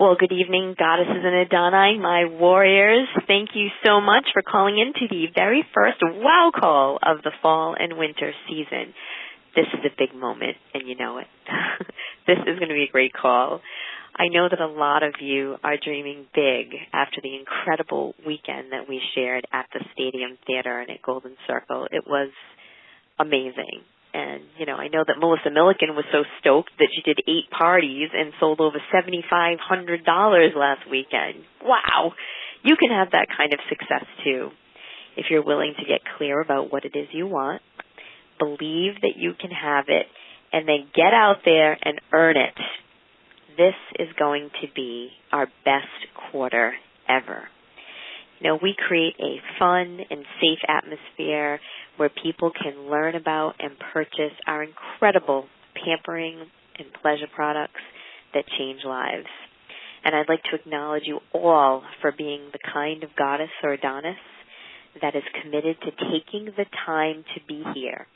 Well, good evening, Goddesses and Adoni, my warriors. Thank you so much for calling in to the very first wow call of the fall and winter season. This is a big moment, and you know it. This is going to be a great call. I know that a lot of you are dreaming big after the incredible weekend that we shared at the Stadium Theater and at Golden Circle. It was amazing. And, I know that Melissa Milliken was so stoked that she did 8 parties and sold over $7,500 last weekend. Wow! You can have that kind of success, too, if you're willing to get clear about what it is you want, believe that you can have it, and then get out there and earn it. This is going to be our best quarter ever. We create a fun and safe atmosphere where people can learn about and purchase our incredible pampering and pleasure products that change lives. And I'd like to acknowledge you all for being the kind of goddess or Adonis that is committed to taking the time to be here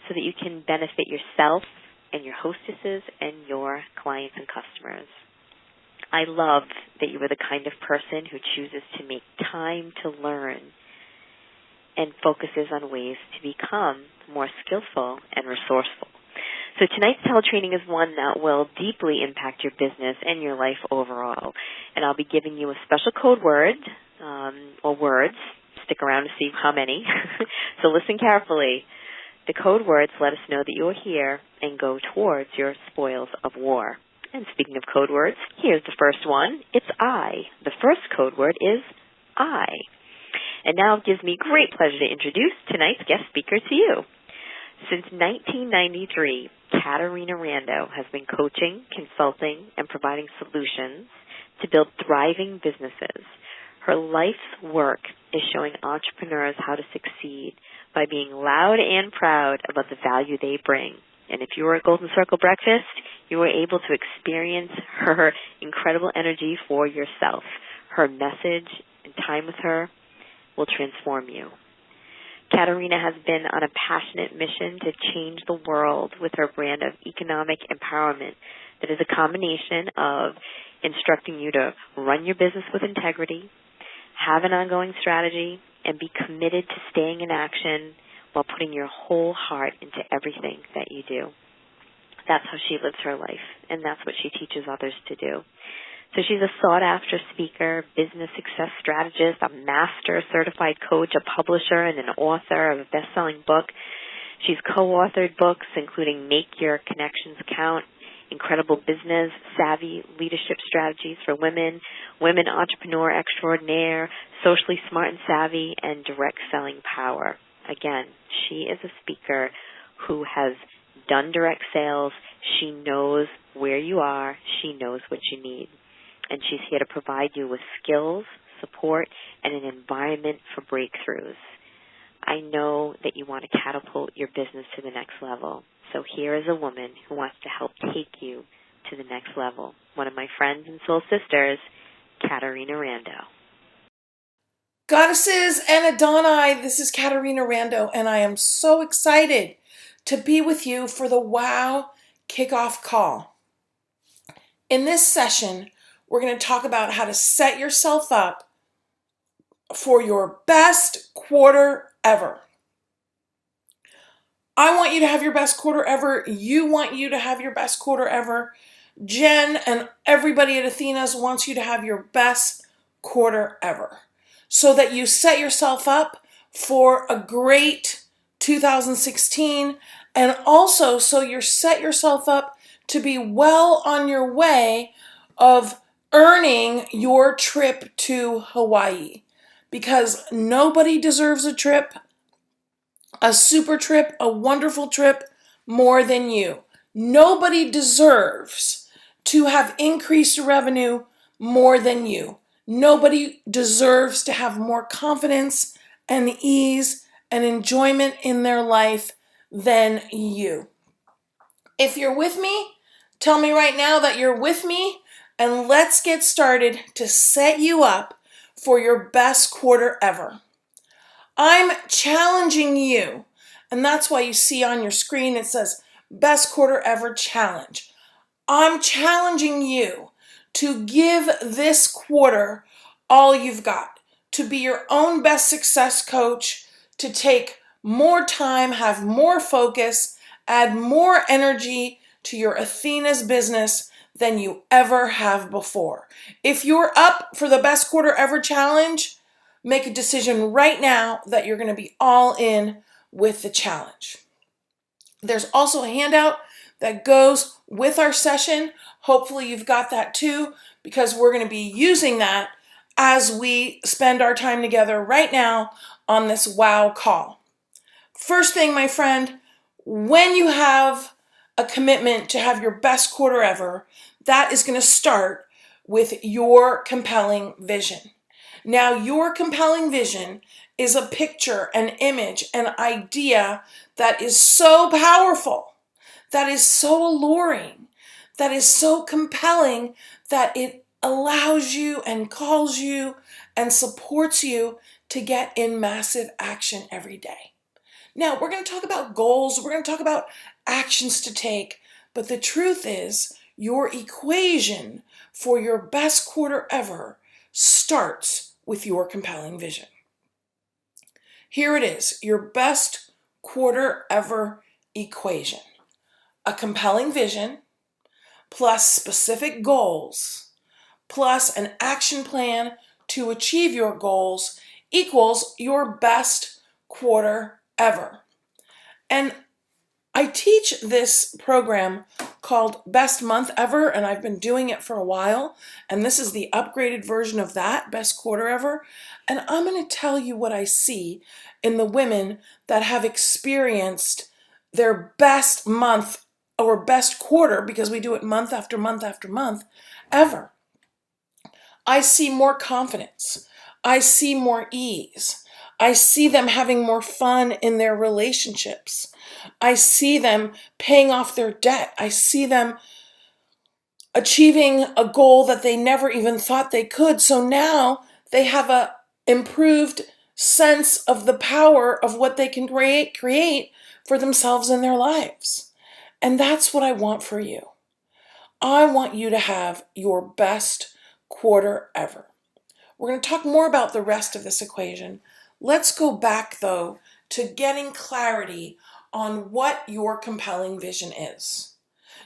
so that you can benefit yourself and your hostesses and your clients and customers. I love that you are the kind of person who chooses to make time to learn and focuses on ways to become more skillful and resourceful. So tonight's teletraining is one that will deeply impact your business and your life overall. And I'll be giving you a special code word or words. Stick around to see how many. So listen carefully. The code words let us know that you're here and go towards your spoils of war. And speaking of code words, here's the first one. It's I. The first code word is I. And now it gives me great pleasure to introduce tonight's guest speaker to you. Since 1993, Caterina Rando has been coaching, consulting, and providing solutions to build thriving businesses. Her life's work is showing entrepreneurs how to succeed by being loud and proud about the value they bring. And if you were at Golden Circle Breakfast, you were able to experience her incredible energy for yourself. Her message and time with her will transform you. Caterina has been on a passionate mission to change the world with her brand of economic empowerment that is a combination of instructing you to run your business with integrity, have an ongoing strategy, and be committed to staying in action while putting your whole heart into everything that you do. That's how she lives her life, and that's what she teaches others to do. So she's a sought-after speaker, business success strategist, a master certified coach, a publisher, and an author of a best-selling book. She's co-authored books including Make Your Connections Count, Incredible Business, Savvy Leadership Strategies for Women, Women Entrepreneur Extraordinaire, Socially Smart and Savvy, and Direct Selling Power. Again, she is a speaker who has done direct sales. She knows where you are. She knows what you need. And she's here to provide you with skills, support, and an environment for breakthroughs. I know that you want to catapult your business to the next level. So here is a woman who wants to help take you to the next level. One of my friends and soul sisters, Caterina Rando. Goddesses and Adoni, this is Caterina Rando, and I am so excited to be with you for the WOW Kickoff Call. In this session, we're going to talk about how to set yourself up for your best quarter ever. I want you to have your best quarter ever. You want you to have your best quarter ever. Jen and everybody at Athena's wants you to have your best quarter ever, so that you set yourself up for a great 2016, and also so you set yourself up to be well on your way of earning your trip to Hawaii, because nobody deserves a trip, a super trip, a wonderful trip more than you. Nobody deserves to have increased revenue more than you. Nobody deserves to have more confidence and ease and enjoyment in their life than you. If you're with me, tell me right now that you're with me, and let's get started to set you up for your best quarter ever. I'm challenging you, and that's why you see on your screen it says Best Quarter Ever Challenge. I'm challenging you to give this quarter all you've got, to be your own best success coach, to take more time, have more focus, add more energy to your Athena's business than you ever have before. If you're up for the best quarter ever challenge, make a decision right now that you're going to be all in with the challenge. There's also a handout that goes with our session. Hopefully you've got that too, because we're going to be using that as we spend our time together right now on this wow call. First thing, my friend, when you have a commitment to have your best quarter ever, that is going to start with your compelling vision. Now, your compelling vision is a picture, an image, an idea that is so powerful, that is so alluring, that is so compelling that it allows you and calls you and supports you to get in massive action every day. Now, we're going to talk about goals, we're going to talk about actions to take, but the truth is your equation for your best quarter ever starts with your compelling vision. Here it is, your best quarter ever equation. A compelling vision plus specific goals plus an action plan to achieve your goals equals your best quarter ever. And I teach this program called Best Month Ever, and I've been doing it for a while, and this is the upgraded version of that, Best Quarter Ever. And I'm going to tell you what I see in the women that have experienced their best month or best quarter, because we do it month after month after month, ever. I see more confidence. I see more ease. I see them having more fun in their relationships. I see them paying off their debt. I see them achieving a goal that they never even thought they could. So now they have an improved sense of the power of what they can create for themselves in their lives. And that's what I want for you. I want you to have your best quarter ever. We're going to talk more about the rest of this equation. Let's go back, though, to getting clarity on what your compelling vision is.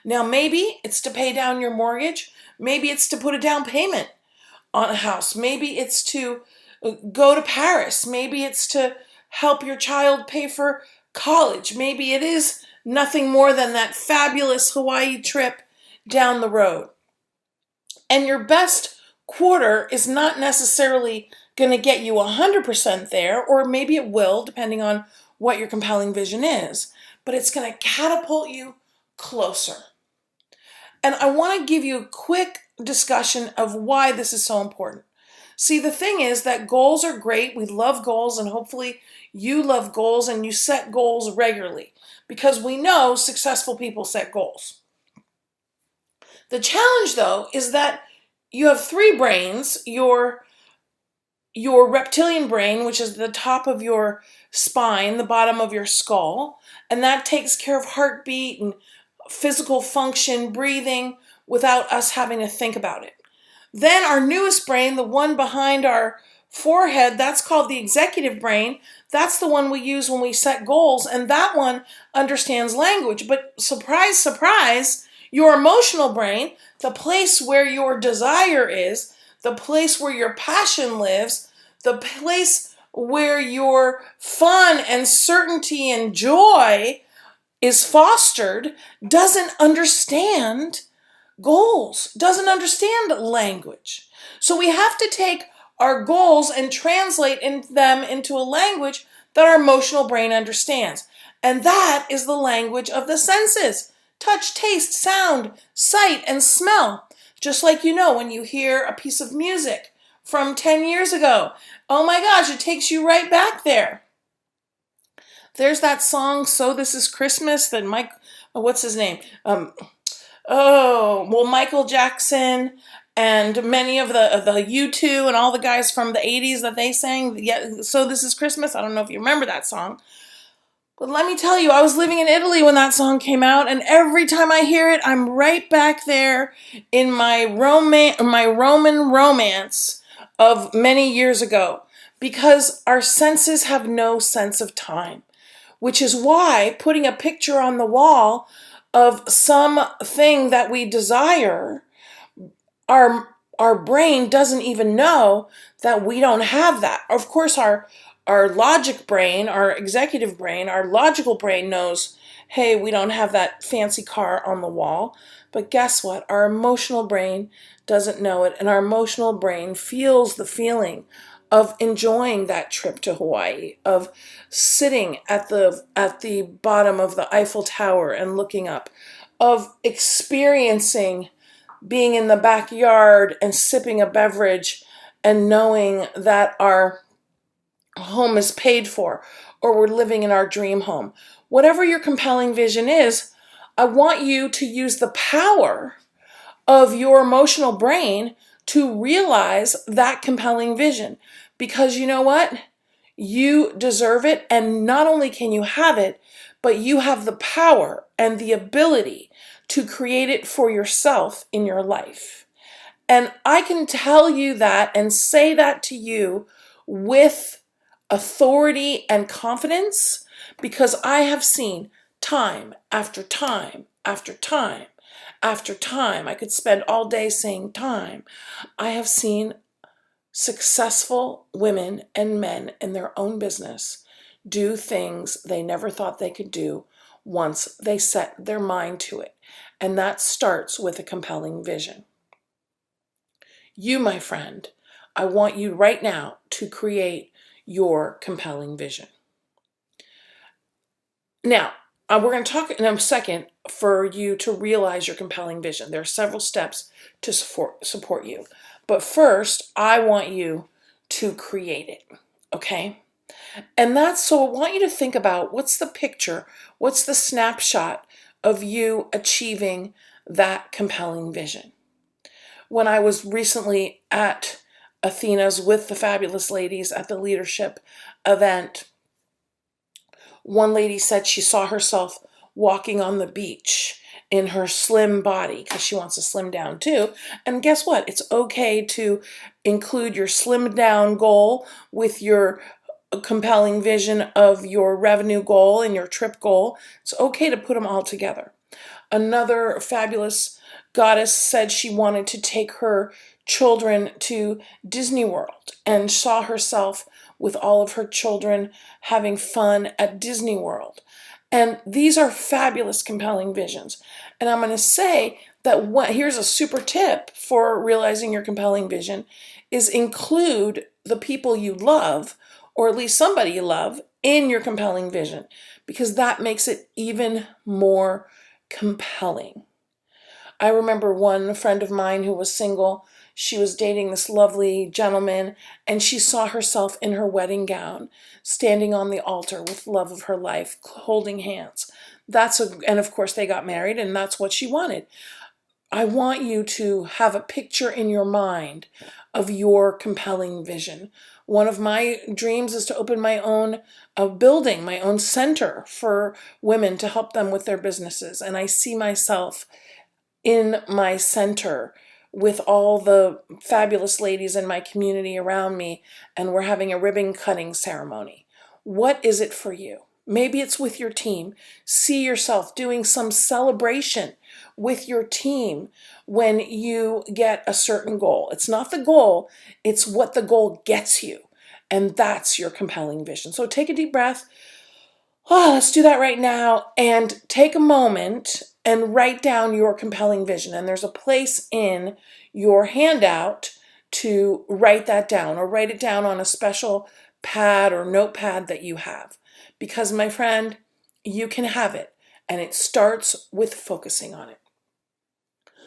Now, maybe it's to pay down your mortgage. Maybe it's to put a down payment on a house. Maybe it's to go to Paris. Maybe it's to help your child pay for college. Maybe it is nothing more than that fabulous Hawaii trip down the road. And your best quarter is not necessarily going to get you 100% there, or maybe it will, depending on what your compelling vision is, but it's going to catapult you closer. And I want to give you a quick discussion of why this is so important. See, the thing is that goals are great. We love goals, and hopefully you love goals and you set goals regularly, because we know successful people set goals. The challenge, though, is that you have three brains: your reptilian brain, which is the top of your spine, the bottom of your skull, and that takes care of heartbeat and physical function, breathing, without us having to think about it. Then our newest brain, the one behind our forehead, that's called the executive brain. That's the one we use when we set goals, and that one understands language. But surprise, surprise, your emotional brain, the place where your desire is, the place where your passion lives, the place where your fun and certainty and joy is fostered, doesn't understand goals, doesn't understand language. So we have to take our goals and translate them into a language that our emotional brain understands. And that is the language of the senses: touch, taste, sound, sight, and smell. Just like when you hear a piece of music from 10 years ago, oh my gosh, it takes you right back there. There's that song, So This Is Christmas, that what's his name? Michael Jackson and many of the U2 and all the guys from the 80s that they sang, So This Is Christmas. I don't know if you remember that song. But let me tell you, I was living in Italy when that song came out, and every time I hear it, I'm right back there in my Roman romance of many years ago, because our senses have no sense of time, which is why putting a picture on the wall of something that we desire, our brain doesn't even know that we don't have that. Of course, our logic brain, our executive brain, our logical brain knows, hey, we don't have that fancy car on the wall. But guess what? Our emotional brain doesn't know it, and our emotional brain feels the feeling of enjoying that trip to Hawaii, of sitting at the bottom of the Eiffel Tower and looking up, of experiencing being in the backyard and sipping a beverage and knowing that our home is paid for, or we're living in our dream home. Whatever your compelling vision is, I want you to use the power of your emotional brain to realize that compelling vision. Because you know what? You deserve it, and not only can you have it, but you have the power and the ability to create it for yourself in your life. And I can tell you that and say that to you with authority and confidence, because I have seen time after time after time after time. I could spend all day saying time. I have seen successful women and men in their own business do things they never thought they could do once they set their mind to it. And that starts with a compelling vision. You, my friend, I want you right now to create your compelling vision. Now, we're going to talk in a second for you to realize your compelling vision. There are several steps to support you. But first, I want you to create it, okay? And so I want you to think about, what's the picture, what's the snapshot of you achieving that compelling vision. When I was recently at Athena's with the fabulous ladies at the leadership event, one lady said she saw herself walking on the beach in her slim body, because she wants to slim down too. And guess what? It's okay to include your slim down goal with your compelling vision of your revenue goal and your trip goal. It's okay to put them all together. Another fabulous goddess said she wanted to take her children to Disney World and saw herself with all of her children having fun at Disney World. And these are fabulous, compelling visions. And I'm going to say that here's a super tip for realizing your compelling vision is include the people you love, or at least somebody you love, in your compelling vision, because that makes it even more compelling. I remember one friend of mine who was single. She was dating this lovely gentleman, and she saw herself in her wedding gown, standing on the altar with love of her life, holding hands. And of course they got married, and that's what she wanted. I want you to have a picture in your mind of your compelling vision. One of my dreams is to open my own building, my own center for women to help them with their businesses. And I see myself in my center with all the fabulous ladies in my community around me, and we're having a ribbon cutting ceremony. What is it for you? Maybe it's with your team. See yourself doing some celebration with your team when you get a certain goal. It's not the goal, it's what the goal gets you. And that's your compelling vision. So take a deep breath. Let's do that right now, and take a moment and write down your compelling vision. And there's a place in your handout to write that down, or write it down on a special pad or notepad that you have. Because, my friend, you can have it, and it starts with focusing on it.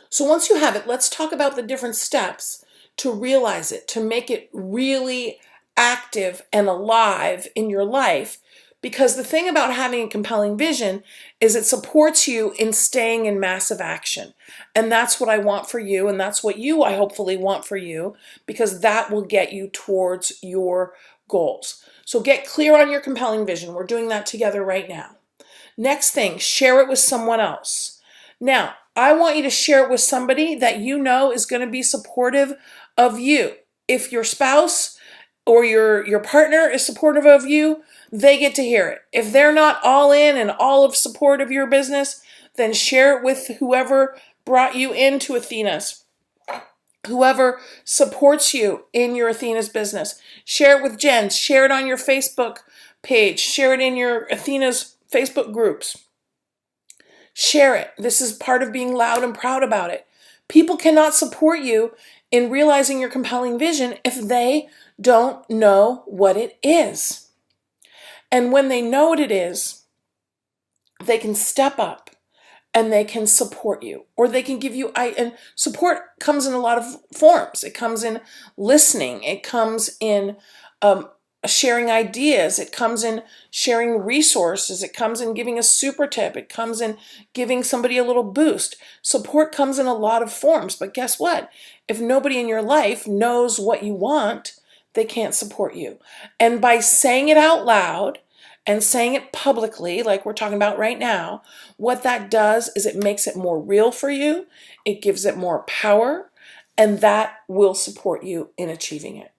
So once you have it, let's talk about the different steps to realize it, to make it really active and alive in your life, Because the thing about having a compelling vision is it supports you in staying in massive action. And that's what I want for you, and that's what I hopefully want for you, because that will get you towards your goals. So get clear on your compelling vision. We're doing that together right now. Next thing, share it with someone else. Now, I want you to share it with somebody that you know is going to be supportive of you. If your spouse or your partner is supportive of you, they get to hear it. If they're not all in and all of support of your business, then share it with whoever brought you into Athena's. Whoever supports you in your Athena's business. Share it with Jen. Share it on your Facebook page. Share it in your Athena's Facebook groups. Share it. This is part of being loud and proud about it. People cannot support you in realizing your compelling vision if they don't know what it is. And when they know what it is, they can step up and they can support you, or they can give you, and support comes in a lot of forms. It comes in listening. It comes in sharing ideas. It comes in sharing resources. It comes in giving a super tip. It comes in giving somebody a little boost. Support comes in a lot of forms, but guess what? If nobody in your life knows what you want, they can't support you. And by saying it out loud and saying it publicly, like we're talking about right now, what that does is it makes it more real for you. It gives it more power, and that will support you in achieving it.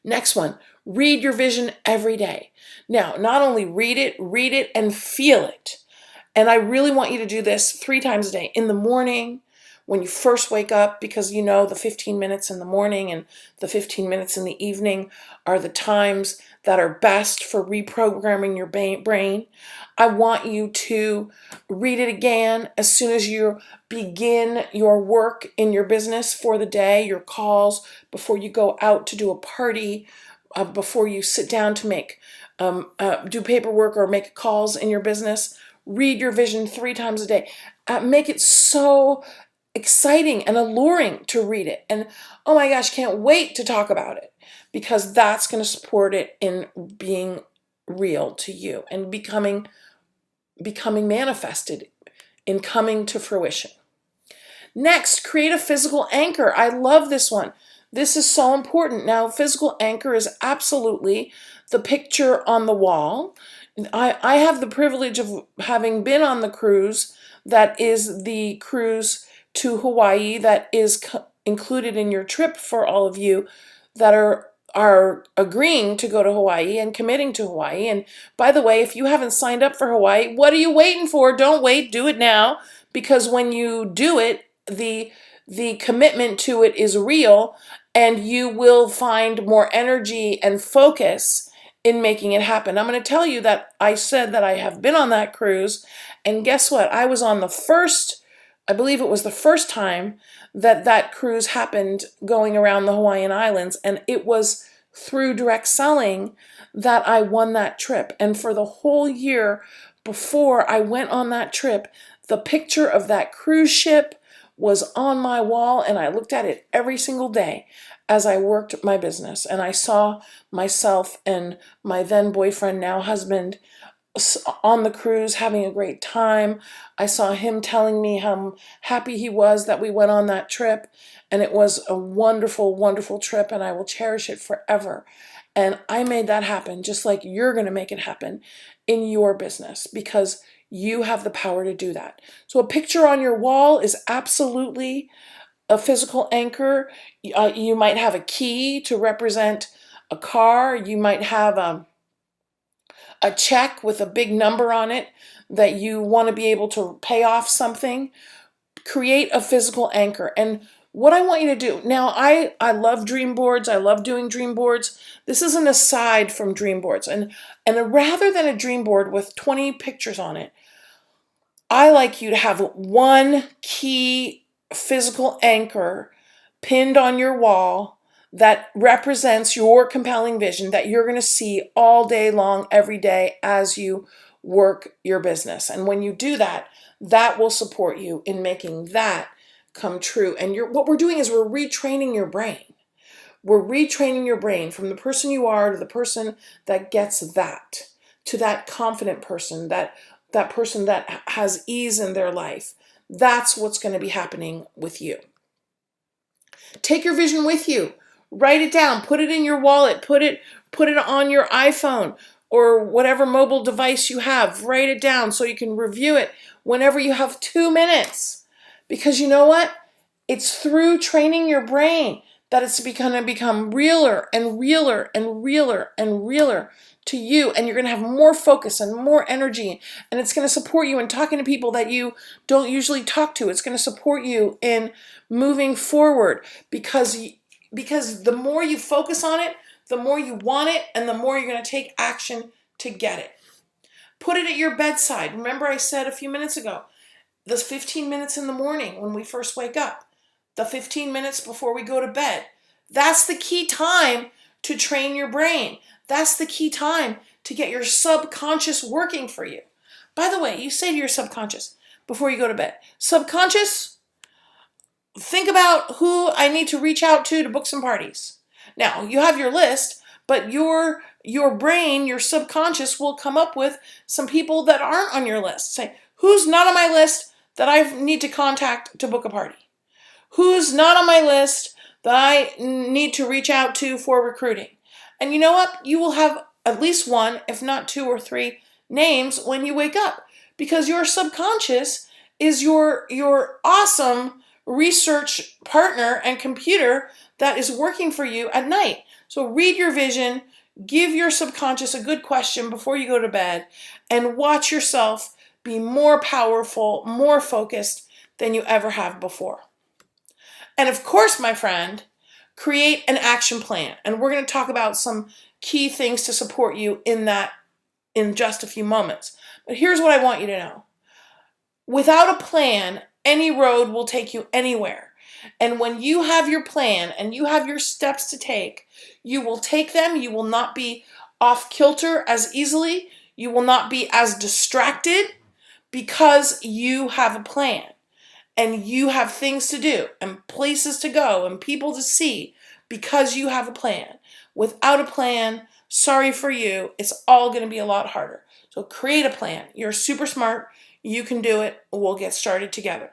Next one, read your vision every day. Now, not only read it and feel it. And I really want you to do this 3 times a day. In the morning, when you first wake up, because you know the 15 minutes in the morning and the 15 minutes in the evening are the times that are best for reprogramming your brain. I want you to read it again as soon as you begin your work in your business for the day, your calls, before you go out to do a party, before you sit down to make do paperwork or make calls in your business. Read your vision 3 times a day. Make it so exciting and alluring to read it. And oh my gosh, can't wait to talk about it, because that's going to support it in being real to you and becoming manifested, in coming to fruition. Next, create a physical anchor. I love this one. This is so important. Now, physical anchor is absolutely the picture on the wall. I have the privilege of having been on the cruise that is the cruise to Hawaii that is included in your trip for all of you that are agreeing to go to Hawaii and committing to Hawaii. And by the way, if you haven't signed up for Hawaii, what are you waiting for? Don't wait, do it now, because when you do it, the commitment to it is real, and you will find more energy and focus in making it happen. I'm going to tell you that I said that I have been on that cruise, and guess what? I was on the first, I believe it was the first time that cruise happened, going around the Hawaiian Islands, and it was through direct selling that I won that trip. And for the whole year before I went on that trip, the picture of that cruise ship was on my wall, and I looked at it every single day as I worked my business. And I saw myself and my then boyfriend, now husband, on the cruise having a great time. I saw him telling me how happy he was that we went on that trip, and it was a wonderful, wonderful trip, and I will cherish it forever. And I made that happen, just like you're going to make it happen in your business, because you have the power to do that. So a picture on your wall is absolutely a physical anchor. You might have a key to represent a car. You might have a check with a big number on it that you want to be able to pay off something. Create a physical anchor. And what I want you to do, now I love dream boards. I love doing dream boards. This is an aside from dream boards. And rather than a dream board with 20 pictures on it, I like you to have one key physical anchor pinned on your wall that represents your compelling vision that you're going to see all day long, every day as you work your business. And when you do that, that will support you in making that come true. And what we're doing is we're retraining your brain. We're retraining your brain from the person you are to the person that gets that, to that confident person, that person that has ease in their life. That's what's going to be happening with you. Take your vision with you. Write it down. Put it in your wallet. Put it on your iPhone or whatever mobile device you have. Write it down so you can review it whenever you have 2 minutes. Because you know what? It's through training your brain that it's going to become realer and realer and realer and realer to you, and you're going to have more focus and more energy, and it's going to support you in talking to people that you don't usually talk to. It's going to support you in moving forward because the more you focus on it, the more you want it, and the more you're going to take action to get it. Put it at your bedside. Remember I said a few minutes ago, the 15 minutes in the morning when we first wake up, the 15 minutes before we go to bed. That's the key time to train your brain. That's the key time to get your subconscious working for you. By the way, you say to your subconscious before you go to bed, subconscious, think about who I need to reach out to book some parties. Now, you have your list, but your brain, your subconscious will come up with some people that aren't on your list. Say, who's not on my list that I need to contact to book a party? Who's not on my list that I need to reach out to for recruiting? And you know what? You will have at least one, if not 2 or 3 names when you wake up, because your subconscious is your awesome research partner and computer that is working for you at night. So read your vision, give your subconscious a good question before you go to bed, and watch yourself be more powerful, more focused than you ever have before. And of course, my friend, create an action plan. And we're going to talk about some key things to support you in that in just a few moments. But here's what I want you to know. Without a plan, any road will take you anywhere. And when you have your plan and you have your steps to take, you will take them. You will not be off kilter as easily. You will not be as distracted because you have a plan. And you have things to do and places to go and people to see because you have a plan. Without a plan, sorry for you, it's all going to be a lot harder. So create a plan. You're super smart. You can do it. We'll get started together.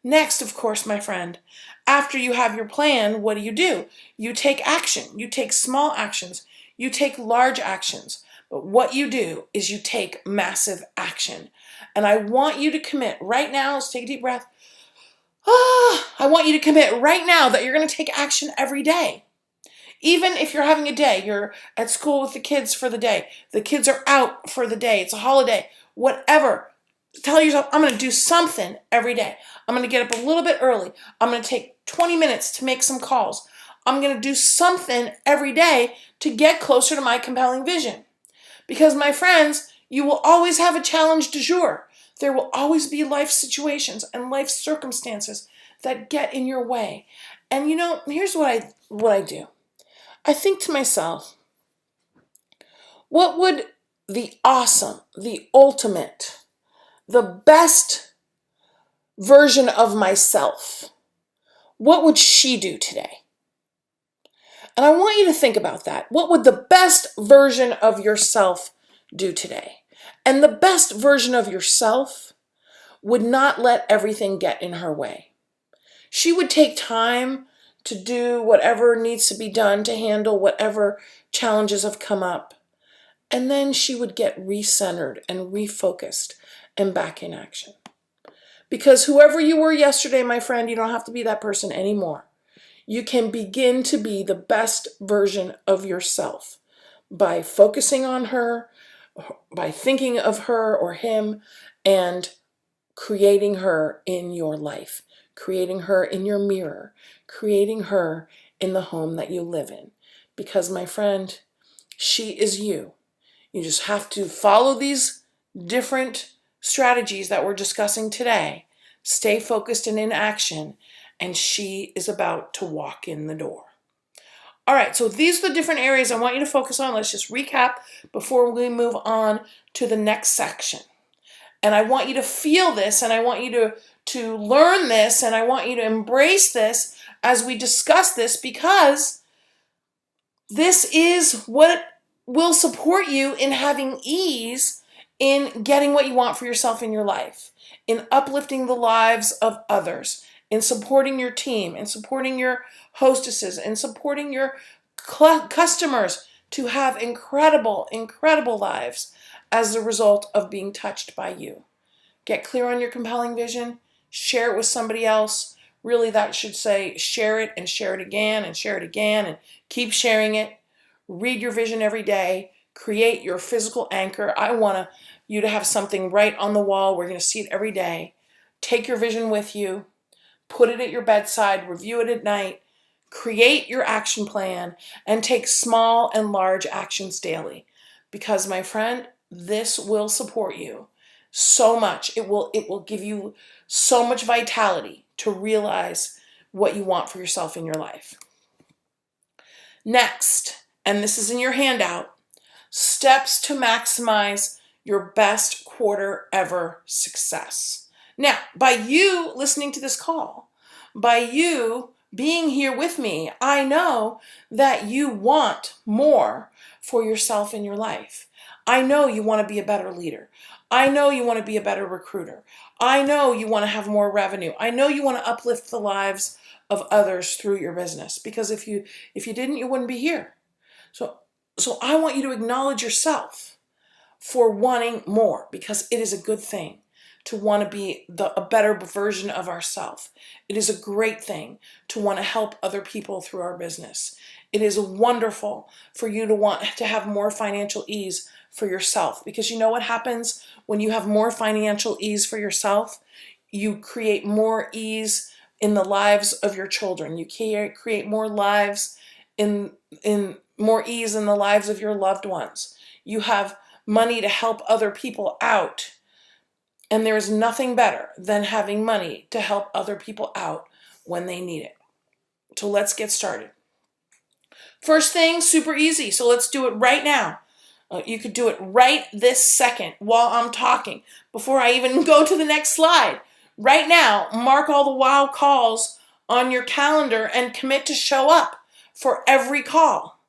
Next, of course, my friend, after you have your plan, what do? You take action. You take small actions. You take large actions. But what you do is you take massive action. And I want you to commit right now. Let's take a deep breath. I want you to commit right now that you're going to take action every day. Even if you're having a day, you're at school with the kids for the day, the kids are out for the day, it's a holiday, whatever. Tell yourself, I'm going to do something every day. I'm going to get up a little bit early. I'm going to take 20 minutes to make some calls. I'm going to do something every day to get closer to my compelling vision. Because, my friends, you will always have a challenge du jour. There will always be life situations and life circumstances that get in your way. And you know, here's what I do. I think to myself, what would the awesome, the ultimate, the best version of myself, what would she do today? And I want you to think about that. What would the best version of yourself do today? And the best version of yourself would not let everything get in her way. She would take time to do whatever needs to be done to handle whatever challenges have come up. And then she would get recentered and refocused and back in action. Because whoever you were yesterday, my friend, you don't have to be that person anymore. You can begin to be the best version of yourself by focusing on her, by thinking of her or him, and creating her in your life, creating her in your mirror, creating her in the home that you live in. Because, my friend, she is you. You just have to follow these different strategies that we're discussing today. Stay focused and in action, and she is about to walk in the door. All right, so these are the different areas I want you to focus on. Let's just recap before we move on to the next section. And I want you to feel this, and I want you to learn this, and I want you to embrace this as we discuss this, because This is what will support you in having ease in getting what you want for yourself in your life, in uplifting the lives of others, in supporting your team, in supporting your hostesses, in supporting your customers to have incredible, incredible lives as a result of being touched by you. Get clear on your compelling vision, share it with somebody else. Really, that should say share it and share it again and share it again and keep sharing it. Read your vision every day. Create your physical anchor. I want you to have something right on the wall. We're going to see it every day. Take your vision with you. Put it at your bedside. Review it at night. Create your action plan and take small and large actions daily. Because, my friend, this will support you so much. It will give you so much vitality to realize what you want for yourself in your life. Next, and this is in your handout, steps to maximize your best quarter ever success. Now, by you listening to this call, by you being here with me, I know that you want more for yourself in your life. I know you want to be a better leader. I know you want to be a better recruiter. I know you want to have more revenue. I know you want to uplift the lives of others through your business, because if you didn't, you wouldn't be here. So I want you to acknowledge yourself for wanting more, because it is a good thing to want to be a better version of ourselves. It is a great thing to want to help other people through our business. It is wonderful for you to want to have more financial ease for yourself, because you know what happens when you have more financial ease for yourself? You create more ease in the lives of your children. You create more lives in more ease in the lives of your loved ones. You have money to help other people out. And there is nothing better than having money to help other people out when they need it. So let's get started. First thing, super easy. So let's do it right now. You could do it right this second while I'm talking, before I even go to the next slide. Right now, mark all the wow calls on your calendar and commit to show up for every call.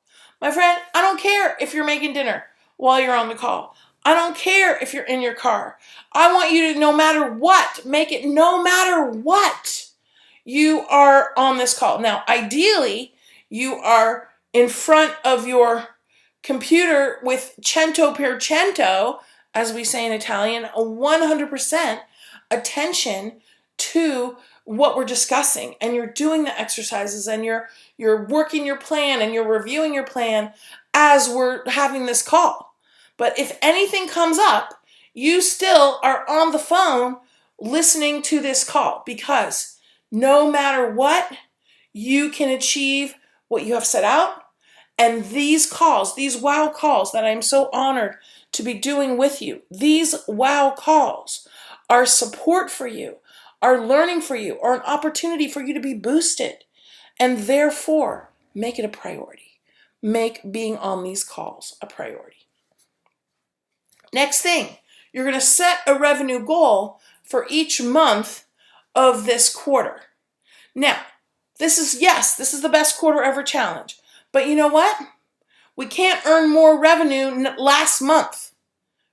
My friend, I don't care if you're making dinner while you're on the call. I don't care if you're in your car. I want you to, no matter what, make it no matter what, you are on this call. Now, ideally, you are in front of your computer with cento per cento, as we say in Italian, 100% attention to what we're discussing, and you're doing the exercises, and you're working your plan, and you're reviewing your plan as we're having this call. But if anything comes up, you still are on the phone listening to this call, because no matter what, you can achieve what you have set out. And these calls, these wow calls that I'm so honored to be doing with you, these wow calls are support for you, are learning for you, or an opportunity for you to be boosted. And therefore, make it a priority. Make being on these calls a priority. Next thing, you're going to set a revenue goal for each month of this quarter. Now, this is the best quarter ever challenge. But you know what? We can't earn more revenue last month,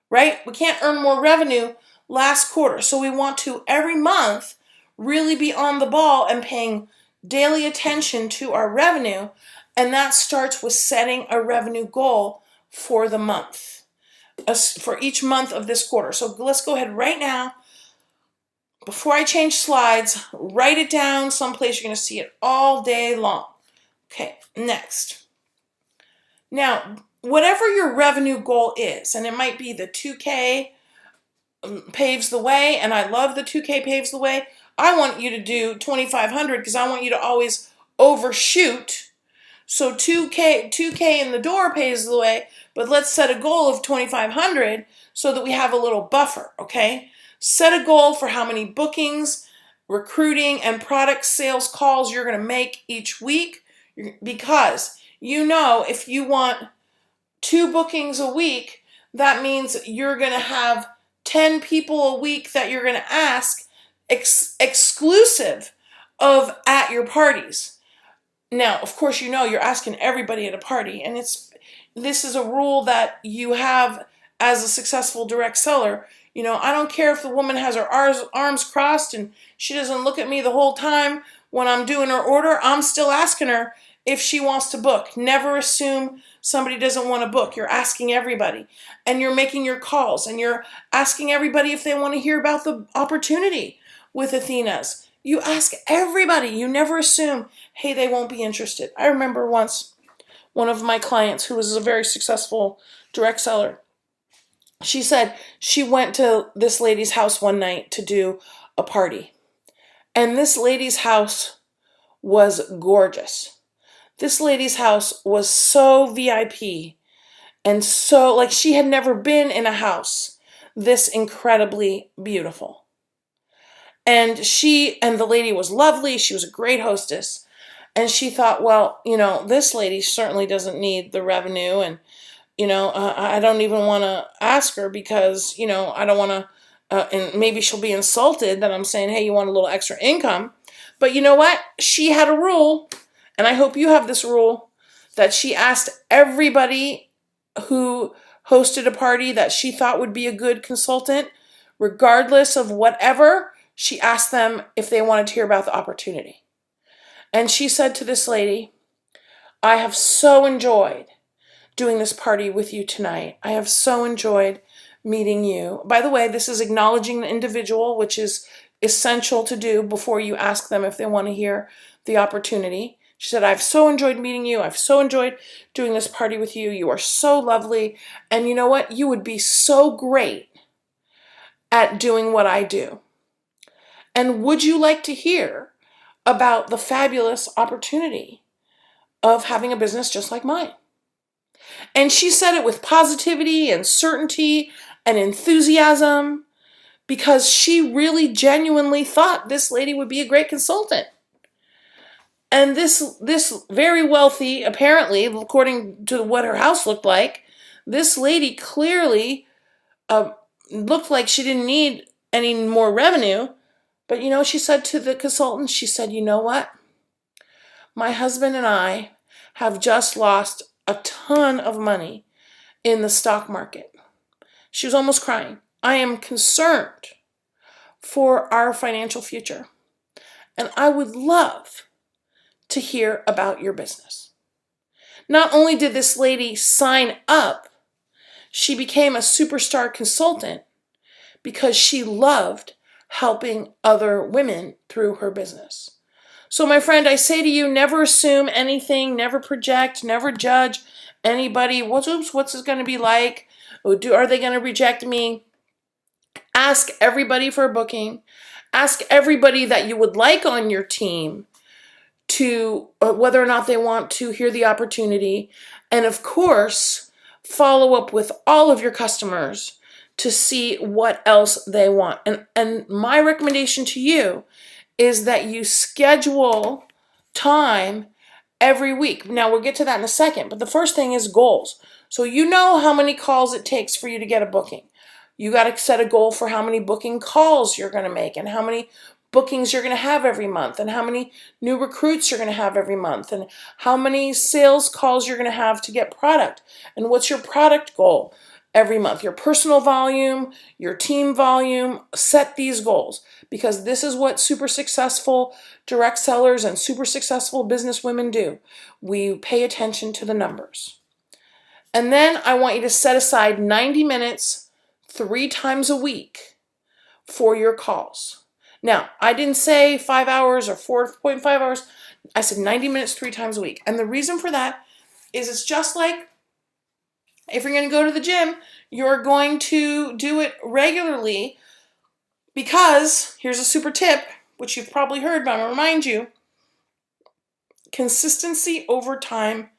right? We can't earn more revenue last quarter. So we want to, every month, really be on the ball and paying daily attention to our revenue. And that starts with setting a revenue goal for the month, for each month of this quarter. So let's go ahead right now. Before I change slides, write it down someplace you're going to see it all day long. Okay, next. Now, whatever your revenue goal is, and it might be the 2K paves the way, and I love the 2K paves the way. I want you to do 2,500 because I want you to always overshoot. So 2K in the door paves the way, but let's set a goal of 2,500 so that we have a little buffer, okay? Set a goal for how many bookings, recruiting, and product sales calls you're going to make each week, because you know if you want 2 bookings a week, that means you're going to have 10 people a week that you're going to ask exclusive of at your parties. Now, of course, you're asking everybody at a party, and this is a rule that you have as a successful direct seller. I don't care if the woman has her arms crossed and she doesn't look at me the whole time when I'm doing her order. I'm still asking her if she wants to book. Never assume somebody doesn't want to book. You're asking everybody, and you're making your calls, and you're asking everybody if they want to hear about the opportunity with Athena's. You ask everybody. You never assume, hey, they won't be interested. I remember once one of my clients who was a very successful direct seller. She said she went to this lady's house one night to do a party. And this lady's house was gorgeous. This lady's house was so VIP and so like she had never been in a house this incredibly beautiful. And the lady was lovely. She was a great hostess. And she thought, well, this lady certainly doesn't need the revenue. And, I don't even want to ask her because, I don't want to, and maybe she'll be insulted that I'm saying, hey, you want a little extra income. But you know what? She had a rule, and I hope you have this rule, that she asked everybody who hosted a party that she thought would be a good consultant, regardless of whatever. She asked them if they wanted to hear about the opportunity. And she said to this lady, I have so enjoyed doing this party with you tonight. I have so enjoyed meeting you. By the way, this is acknowledging the individual, which is essential to do before you ask them if they want to hear the opportunity. She said, I've so enjoyed meeting you. I've so enjoyed doing this party with you. You are so lovely. And you know what? You would be so great at doing what I do. And would you like to hear about the fabulous opportunity of having a business just like mine? And she said it with positivity and certainty and enthusiasm because she really genuinely thought this lady would be a great consultant. And this very wealthy, apparently, according to what her house looked like, this lady clearly looked like she didn't need any more revenue. But, she said to the consultant, she said, you know what? My husband and I have just lost a ton of money in the stock market. She was almost crying. I am concerned for our financial future, and I would love to hear about your business. Not only did this lady sign up, she became a superstar consultant because she loved helping other women through her business. So my friend, I say to you, never assume anything, never project, never judge anybody. What's this going to be like? Are they going to reject me? Ask everybody for a booking. Ask everybody that you would like on your team to whether or not they want to hear the opportunity. And of course, follow up with all of your customers to see what else they want. And my recommendation to you is that you schedule time every week. Now, we'll get to that in a second, but the first thing is goals. So you know how many calls it takes for you to get a booking. You got to set a goal for how many booking calls you're going to make and how many bookings you're going to have every month and how many new recruits you're going to have every month and how many sales calls you're going to have to get product and what's your product goal every month, your personal volume, your team volume. Set these goals because this is what super successful direct sellers and super successful business women do. We pay attention to the numbers. And then I want you to set aside 90 minutes 3 times a week for your calls. Now, I didn't say 5 hours or 4.5 hours. I said 90 minutes 3 times a week. And the reason for that is it's just like if you're going to go to the gym, you're going to do it regularly because, here's a super tip, which you've probably heard, but I'm going to remind you, consistency over time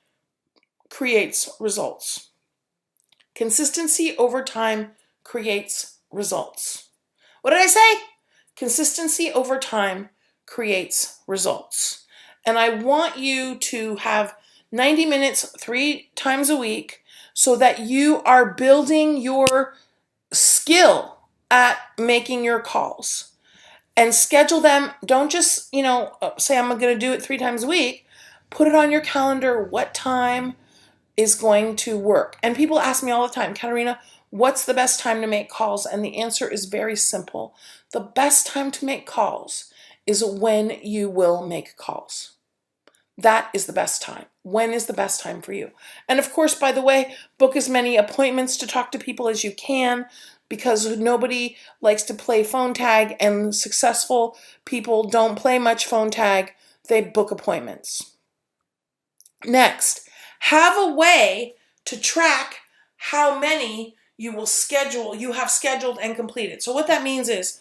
creates results. Consistency over time creates results. What did I say? Consistency over time creates results. And I want you to have 90 minutes 3 times a week so that you are building your skill at making your calls. And schedule them. Don't just, say I'm going to do it 3 times a week, Put it on your calendar what time is going to work. And people ask me all the time, Caterina, what's the best time to make calls? And the answer is very simple. The best time to make calls is when you will make calls. That is the best time. When is the best time for you? And of course, by the way, book as many appointments to talk to people as you can, because nobody likes to play phone tag, and successful people don't play much phone tag. They book appointments. Next, have a way to track how many you have scheduled and completed. So what that means is,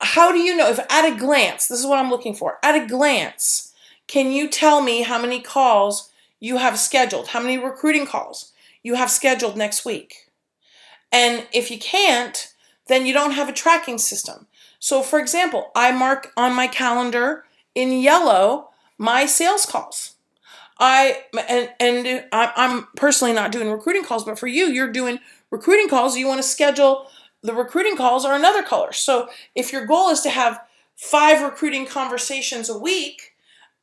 how do you know, if at a glance, this is what I'm looking for, at a glance, can you tell me how many calls you have scheduled, how many recruiting calls you have scheduled next week? And if you can't, then you don't have a tracking system. So for example, I mark on my calendar in yellow my sales calls. I'm personally not doing recruiting calls, but for you, you're doing recruiting calls. You want to schedule the recruiting calls are another color. So if your goal is to have 5 recruiting conversations a week,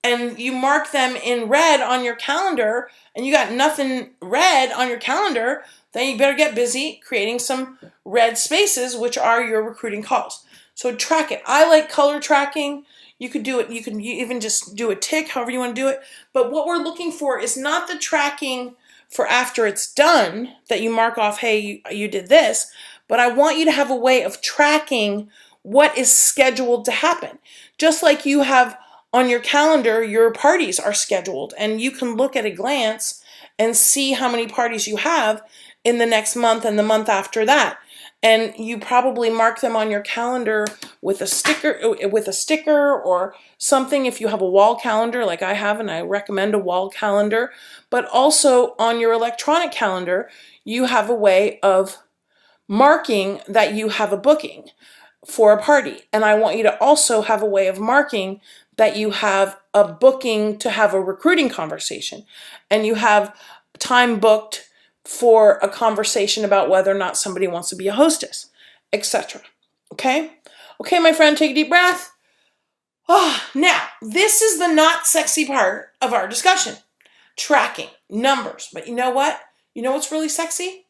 and you mark them in red on your calendar, and you got nothing red on your calendar, then you better get busy creating some red spaces, which are your recruiting calls. So track it. I like color tracking. You could do it. You can even just do a tick, however you want to do it. But what we're looking for is not the tracking for after it's done, that you mark off, hey, you did this, but I want you to have a way of tracking what is scheduled to happen. Just like you have on your calendar, your parties are scheduled, and you can look at a glance and see how many parties you have in the next month and the month after that. And you probably mark them on your calendar with a sticker or something if you have a wall calendar like I have, and I recommend a wall calendar. But also on your electronic calendar, you have a way of marking that you have a booking for a party. And I want you to also have a way of marking that you have a booking to have a recruiting conversation, and you have time booked for a conversation about whether or not somebody wants to be a hostess, etc. Okay? Okay, my friend, take a deep breath. Now, this is the not sexy part of our discussion. Tracking, numbers. But you know what? You know what's really sexy?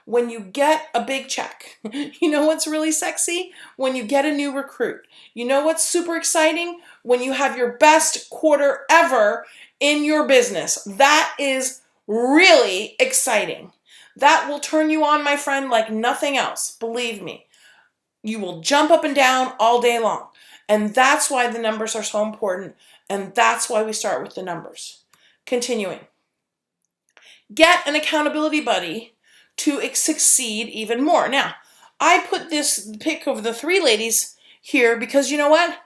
When you get a big check. You know what's really sexy? When you get a new recruit. You know what's super exciting? When you have your best quarter ever in your business. That is really exciting. That will turn you on, my friend, like nothing else. Believe me. You will jump up and down all day long. And that's why the numbers are so important. And that's why we start with the numbers. Continuing. Get an accountability buddy to succeed even more. Now, I put this pic of the 3 ladies here because you know what?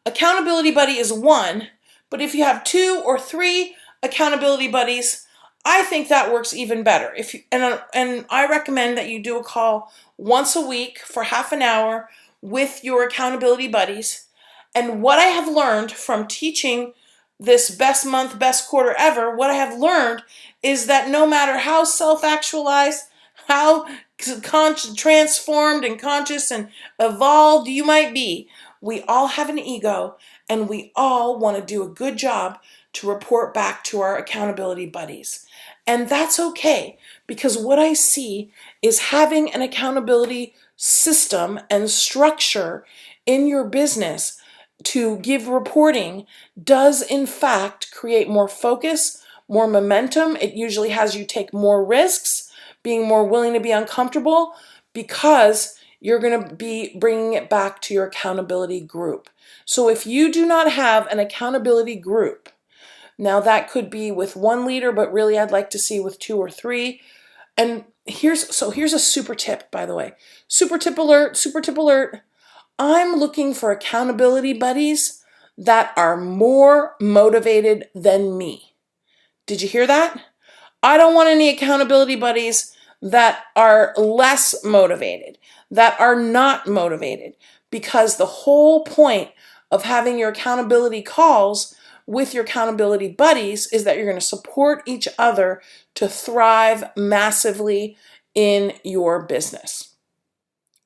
Accountability buddy is 1, but if you have 2 or 3 accountability buddies, I think that works even better. And I recommend that you do a call once a week for half an hour with your accountability buddies. And what I have learned from teaching this best month, best quarter ever, what I have learned is that no matter how self-actualized, how transformed and conscious and evolved you might be, we all have an ego, and we all want to do a good job to report back to our accountability buddies. And that's okay, because what I see is having an accountability system and structure in your business to give reporting does in fact create more focus, more momentum. It usually has you take more risks, being more willing to be uncomfortable, because you're going to be bringing it back to your accountability group. So if you do not have an accountability group, now that could be with 1 leader, but really I'd like to see with 2 or 3. And here's a super tip, by the way. Super tip alert, super tip alert. I'm looking for accountability buddies that are more motivated than me. Did you hear that? I don't want any accountability buddies that are less motivated, that are not motivated, because the whole point of having your accountability calls with your accountability buddies is that you're going to support each other to thrive massively in your business.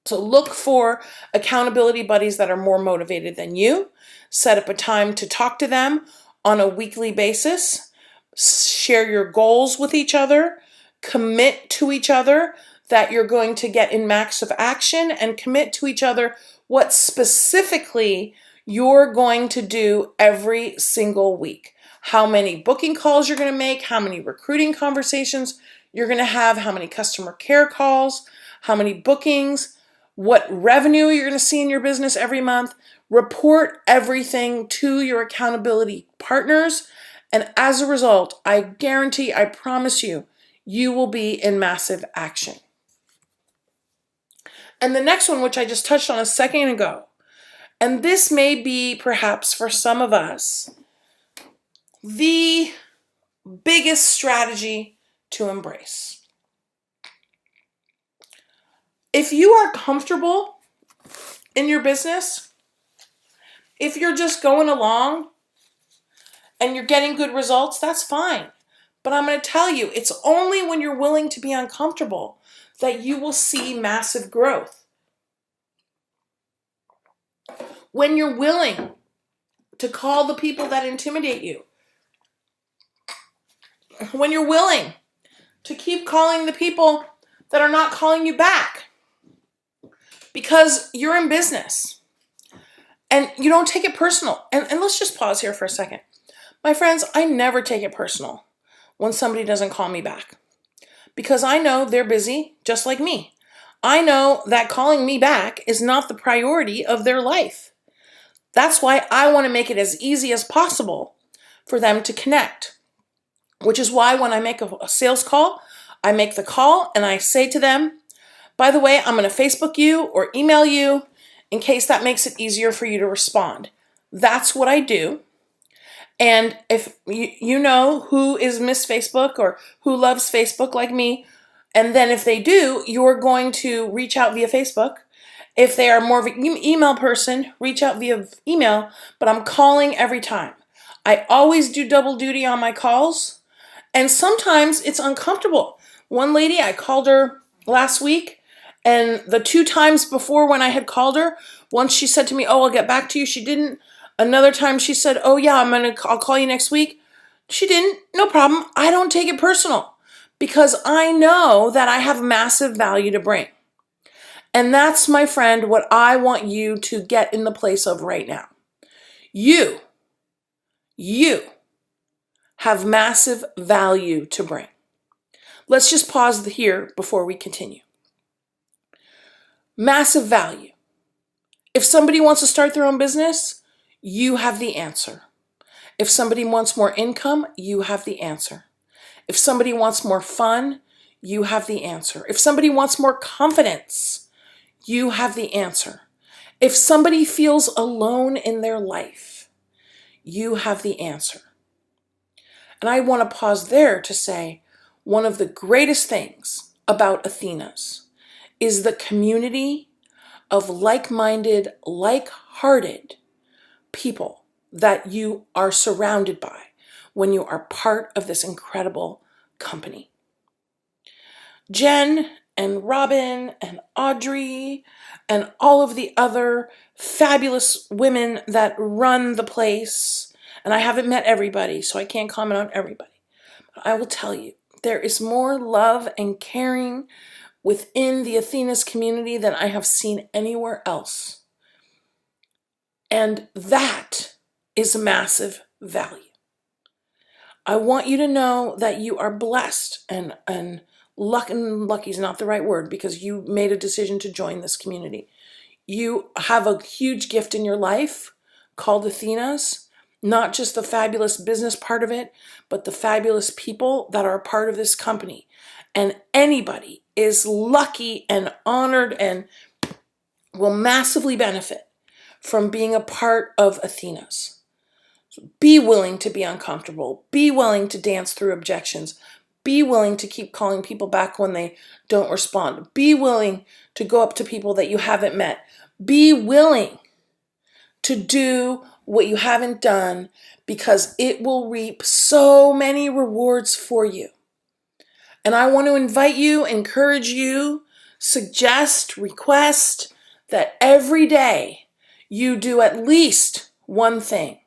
So look for accountability buddies that are more motivated than you. Set up a time to talk to them on a weekly basis. Share your goals with each other. Commit to each other that you're going to get in massive action, and commit to each other what specifically you're going to do every single week. How many booking calls you're going to make, how many recruiting conversations you're going to have, how many customer care calls, how many bookings, what revenue you're going to see in your business every month. Report everything to your accountability partners. And as a result, I guarantee, I promise you, you will be in massive action. And the next one, which I just touched on a second ago, and this may be perhaps for some of us, the biggest strategy to embrace. If you are comfortable in your business, if you're just going along and you're getting good results, that's fine. But I'm going to tell you, it's only when you're willing to be uncomfortable that you will see massive growth. When you're willing to call the people that intimidate you, when you're willing to keep calling the people that are not calling you back, because you're in business and you don't take it personal. And let's just pause here for a second. My friends, I never take it personal when somebody doesn't call me back, because I know they're busy just like me. I know that calling me back is not the priority of their life. That's why I want to make it as easy as possible for them to connect, which is why when I make a sales call, I make the call and I say to them, by the way, I'm going to Facebook you or email you in case that makes it easier for you to respond. That's what I do. And if you know who is Miss Facebook or who loves Facebook like me, and then if they do, you're going to reach out via Facebook. If they are more of an email person, reach out via email, but I'm calling every time. I always do double duty on my calls, and sometimes it's uncomfortable. One lady, I called her last week, and the 2 times before when I had called her, once she said to me, oh, I'll get back to you. She didn't. Another time she said, oh yeah, I'll call you next week. She didn't. No problem. I don't take it personal because I know that I have massive value to bring. And that's, my friend, what I want you to get in the place of right now. You have massive value to bring. Let's just pause here before we continue. Massive value. If somebody wants to start their own business, you have the answer. If somebody wants more income, you have the answer. If somebody wants more fun, you have the answer. If somebody wants more confidence, you have the answer. If somebody feels alone in their life, you have the answer. And I want to pause there to say one of the greatest things about Athena's is the community of like-minded, like-hearted people that you are surrounded by when you are part of this incredible company. Jen and Robin and Audrey and all of the other fabulous women that run the place, and I haven't met everybody, so I can't comment on everybody, but I will tell you, there is more love and caring within the Athena's community than I have seen anywhere else. And that is massive value. I want you to know that you are blessed, and lucky is not the right word because you made a decision to join this community. You have a huge gift in your life called Athena's, not just the fabulous business part of it, but the fabulous people that are a part of this company. And anybody is lucky and honored and will massively benefit from being a part of Athena's. So be willing to be uncomfortable. Be willing to dance through objections. Be willing to keep calling people back when they don't respond. Be willing to go up to people that you haven't met. Be willing to do what you haven't done because it will reap so many rewards for you. And I want to invite you, encourage you, suggest, request that every day you do at least one thing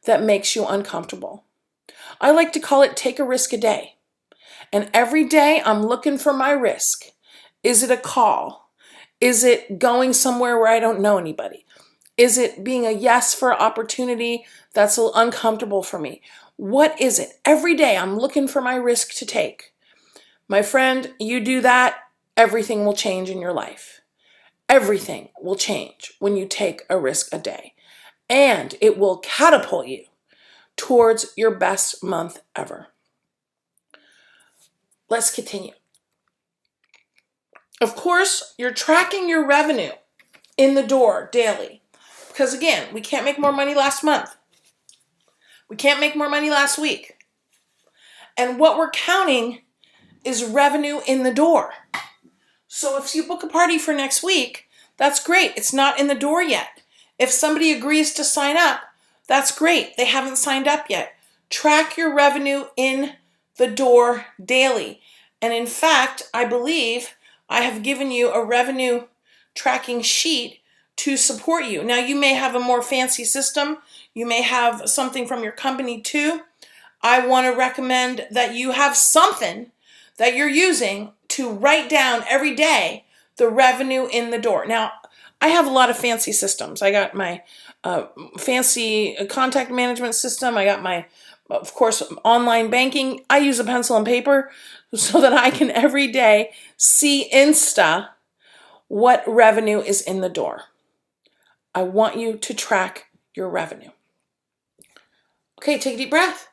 that makes you uncomfortable. I like to call it take a risk a day. And every day I'm looking for my risk. Is it a call? Is it going somewhere where I don't know anybody? Is it being a yes for an opportunity that's a little uncomfortable for me? What is it? Every day I'm looking for my risk to take. My friend, you do that, everything will change in your life. Everything will change when you take a risk a day. And it will catapult you towards your best month ever. Let's continue. Of course, you're tracking your revenue in the door daily. Because again, we can't make more money last month. We can't make more money last week. And what we're counting is revenue in the door. So if you book a party for next week, that's great. It's not in the door yet. If somebody agrees to sign up, that's great. They haven't signed up yet. Track your revenue in the door daily. And in fact, I believe I have given you a revenue tracking sheet to support you. Now, you may have a more fancy system. You may have something from your company too. I want to recommend that you have something that you're using to write down every day the revenue in the door. Now, I have a lot of fancy systems. I got my fancy contact management system. I got my, of course, online banking. I use a pencil and paper so that I can every day see Insta what revenue is in the door. I want you to track your revenue. Okay, take a deep breath.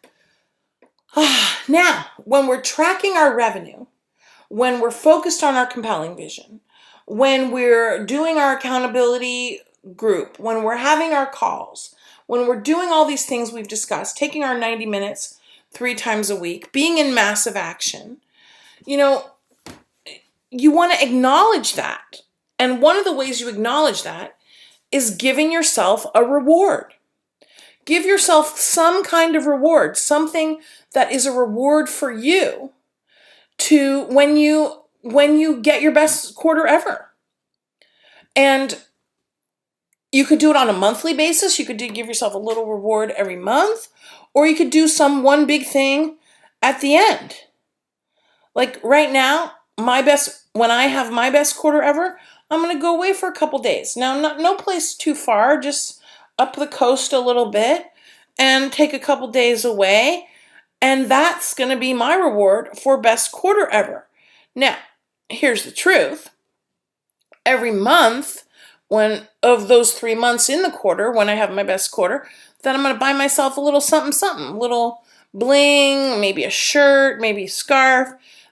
Now, when we're tracking our revenue, when we're focused on our compelling vision, when we're doing our accountability group, when we're having our calls, when we're doing all these things we've discussed, taking our 90 minutes 3 times a week, being in massive action, you want to acknowledge that. And one of the ways you acknowledge that is giving yourself a reward. Give yourself some kind of reward, something that is a reward for you to when you get your best quarter ever. And you could do it on a monthly basis. You could give yourself a little reward every month, or you could do one big thing at the end. Like right now, when I have my best quarter ever, I'm going to go away for a couple days. Now, no place too far, just up the coast a little bit and take a couple days away. And that's going to be my reward for best quarter ever. Now, here's the truth. Every month, when of those 3 months in the quarter, when I have my best quarter, then I'm going to buy myself a little something, a little bling, maybe a shirt, maybe a scarf.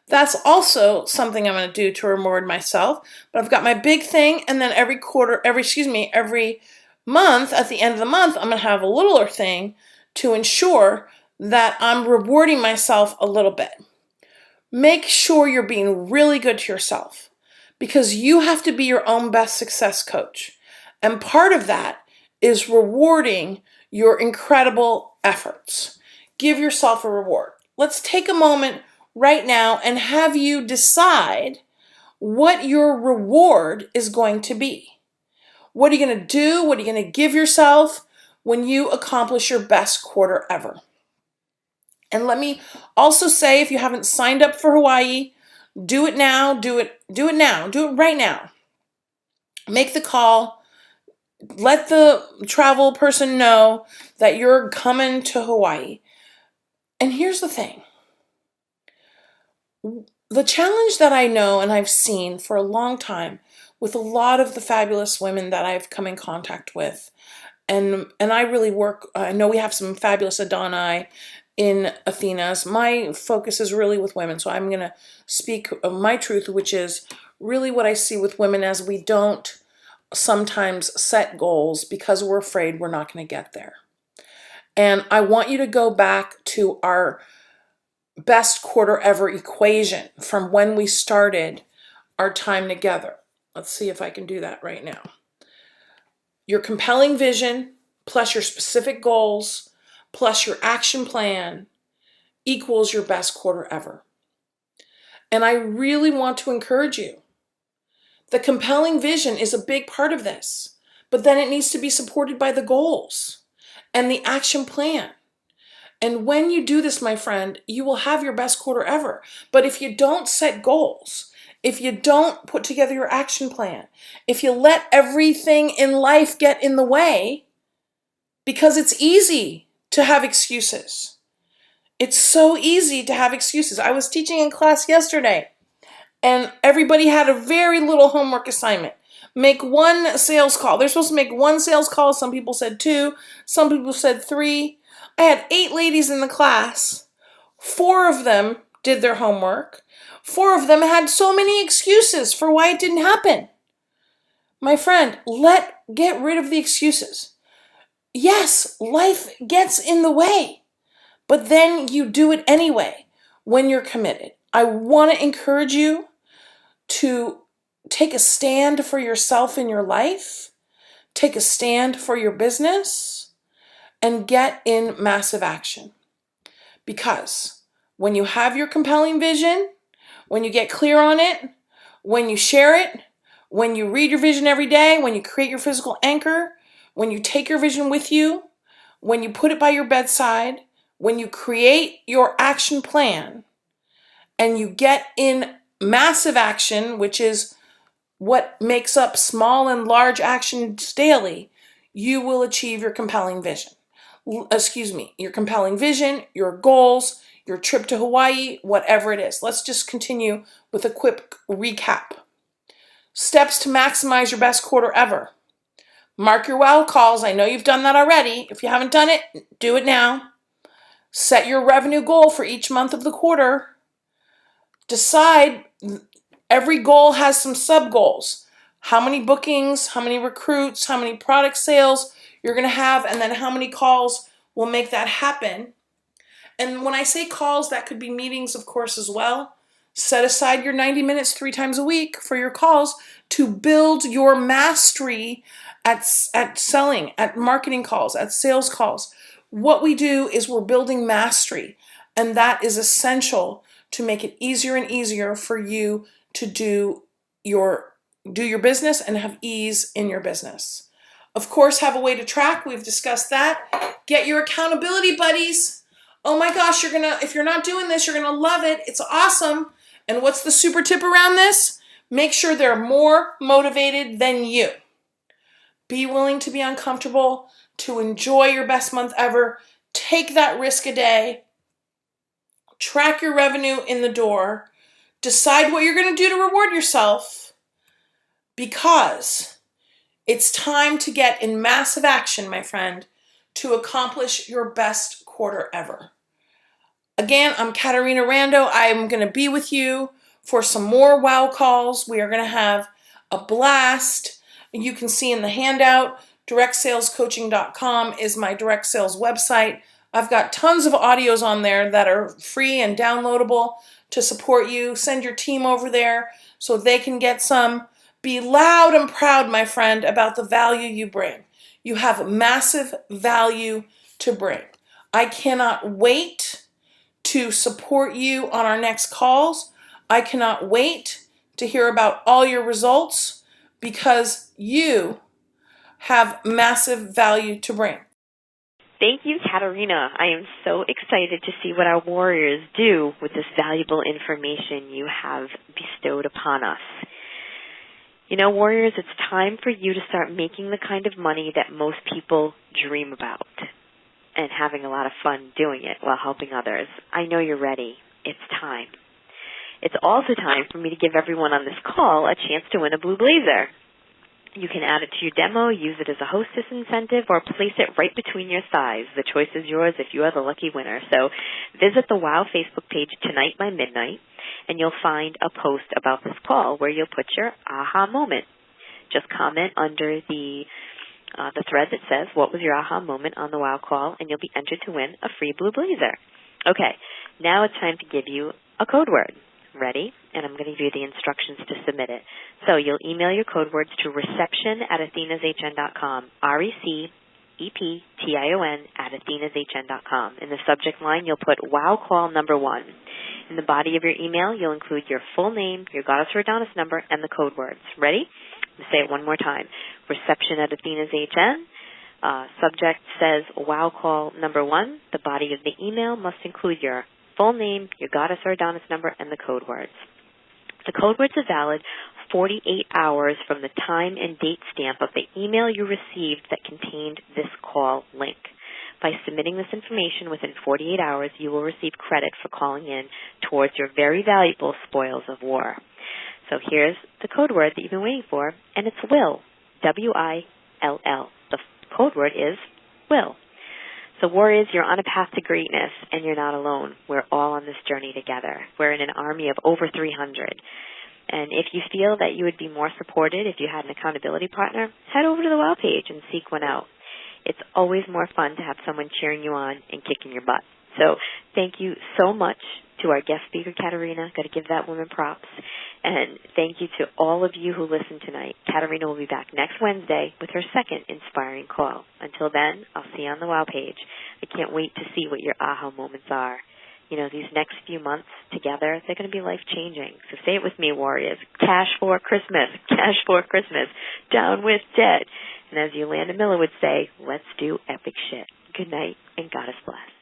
That's also something I'm going to do to reward myself. But I've got my big thing, and then every month, at the end of the month, I'm going to have a littler thing to ensure that I'm rewarding myself a little bit. Make sure you're being really good to yourself, because you have to be your own best success coach. And part of that is rewarding your incredible efforts. Give yourself a reward. Let's take a moment right now and have you decide what your reward is going to be. What are you going to do? What are you going to give yourself when you accomplish your best quarter ever? And let me also say, if you haven't signed up for Hawaii, do it now. Do it now. Do it right now. Make the call. Let the travel person know that you're coming to Hawaii. And here's the thing. The challenge that I know and I've seen for a long time with a lot of the fabulous women that I've come in contact with, and I really work, I know we have some fabulous Adoni in Athena's. My focus is really with women, so I'm going to speak my truth, which is really what I see with women as we don't sometimes set goals because we're afraid we're not going to get there. And I want you to go back to our best quarter ever equation from when we started our time together. Let's see if I can do that right now. Your compelling vision plus your specific goals plus your action plan equals your best quarter ever. And I really want to encourage you. The compelling vision is a big part of this, but then it needs to be supported by the goals. and the action plan. And when you do this, my friend, you will have your best quarter ever. But if you don't set goals, if you don't put together your action plan, if you let everything in life get in the way, because it's easy to have excuses. It's so easy to have excuses. I was teaching in class yesterday, and everybody had a very little homework assignment. Make one sales call. They're supposed to make one sales call. Some people said 2. Some people said 3. I had 8 ladies in the class. 4 of them did their homework. 4 of them had so many excuses for why it didn't happen. My friend, get rid of the excuses. Yes, life gets in the way, but then you do it anyway when you're committed. I want to encourage you to take a stand for yourself in your life, take a stand for your business, and get in massive action. Because when you have your compelling vision, when you get clear on it, when you share it, when you read your vision every day, when you create your physical anchor, when you take your vision with you, when you put it by your bedside, when you create your action plan, and you get in massive action, which is what makes up small and large actions daily, you will achieve your compelling vision. Your compelling vision, your goals, your trip to Hawaii, whatever it is. Let's just continue with a quick recap. Steps to maximize your best quarter ever. Mark your wow calls. I know you've done that already. If you haven't done it, do it now. Set your revenue goal for each month of the quarter. Decide, every goal has some sub-goals. How many bookings, how many recruits, how many product sales you're going to have, and then how many calls will make that happen. And when I say calls, that could be meetings, of course, as well. Set aside your 90 minutes 3 times a week for your calls to build your mastery at selling, at marketing calls, at sales calls. What we do is we're building mastery, and that is essential to make it easier and easier for you to do your business and have ease in your business. Of course, have a way to track. We've discussed that. Get your accountability buddies. Oh my gosh, if you're not doing this, you're gonna love it. It's awesome. And what's the super tip around this? Make sure they're more motivated than you. Be willing to be uncomfortable, to enjoy your best month ever. Take that risk a day. Track your revenue in the door. Decide what you're going to do to reward yourself, because it's time to get in massive action, my friend, to accomplish your best quarter ever. Again, I'm Caterina Rando. I'm going to be with you for some more wow calls. We are going to have a blast. You can see in the handout, directsalescoaching.com is my direct sales website. I've got tons of audios on there that are free and downloadable to support you. Send your team over there so they can get some. Be loud and proud, my friend, about the value you bring. You have massive value to bring. I cannot wait to support you on our next calls. I cannot wait to hear about all your results, because you have massive value to bring. Thank you, Caterina. I am so excited to see what our warriors do with this valuable information you have bestowed upon us. You know, warriors, it's time for you to start making the kind of money that most people dream about and having a lot of fun doing it while helping others. I know you're ready. It's time. It's also time for me to give everyone on this call a chance to win a blue blazer. You can add it to your demo, use it as a hostess incentive, or place it right between your thighs. The choice is yours if you are the lucky winner. So visit the WOW Facebook page tonight by midnight, and you'll find a post about this call where you'll put your aha moment. Just comment under the thread that says, what was your aha moment on the WOW call, and you'll be entered to win a free blue blazer. Okay, now it's time to give you a code word. Ready? And I'm going to give you the instructions to submit it. So you'll email your code words to reception@athenashn.com, reception@athenashn.com. In the subject line, you'll put WOW call number 1. In the body of your email, you'll include your full name, your Goddess or Adonis number, and the code words. Ready? I'm going to say it one more time. Reception@athenashn, Subject says, wow call number 1. The body of the email must include your full name, your goddess or Adonis number, and the code words. The code words are valid 48 hours from the time and date stamp of the email you received that contained this call link. By submitting this information within 48 hours, you will receive credit for calling in towards your very valuable spoils of war. So here's the code word that you've been waiting for, and it's will, W-I-L-L. The code word is will. So warriors, you're on a path to greatness, and you're not alone. We're all on this journey together. We're in an army of over 300. And if you feel that you would be more supported if you had an accountability partner, head over to the WOW page and seek one out. It's always more fun to have someone cheering you on and kicking your butt. So thank you so much to our guest speaker, Caterina. Got to give that woman props. And thank you to all of you who listened tonight. Caterina will be back next Wednesday with her second inspiring call. Until then, I'll see you on the WOW page. I can't wait to see what your aha moments are. You know, these next few months together, they're going to be life-changing. So say it with me, warriors. Cash for Christmas. Cash for Christmas. Down with debt. And as Yolanda Miller would say, let's do epic shit. Good night, and Goddess bless.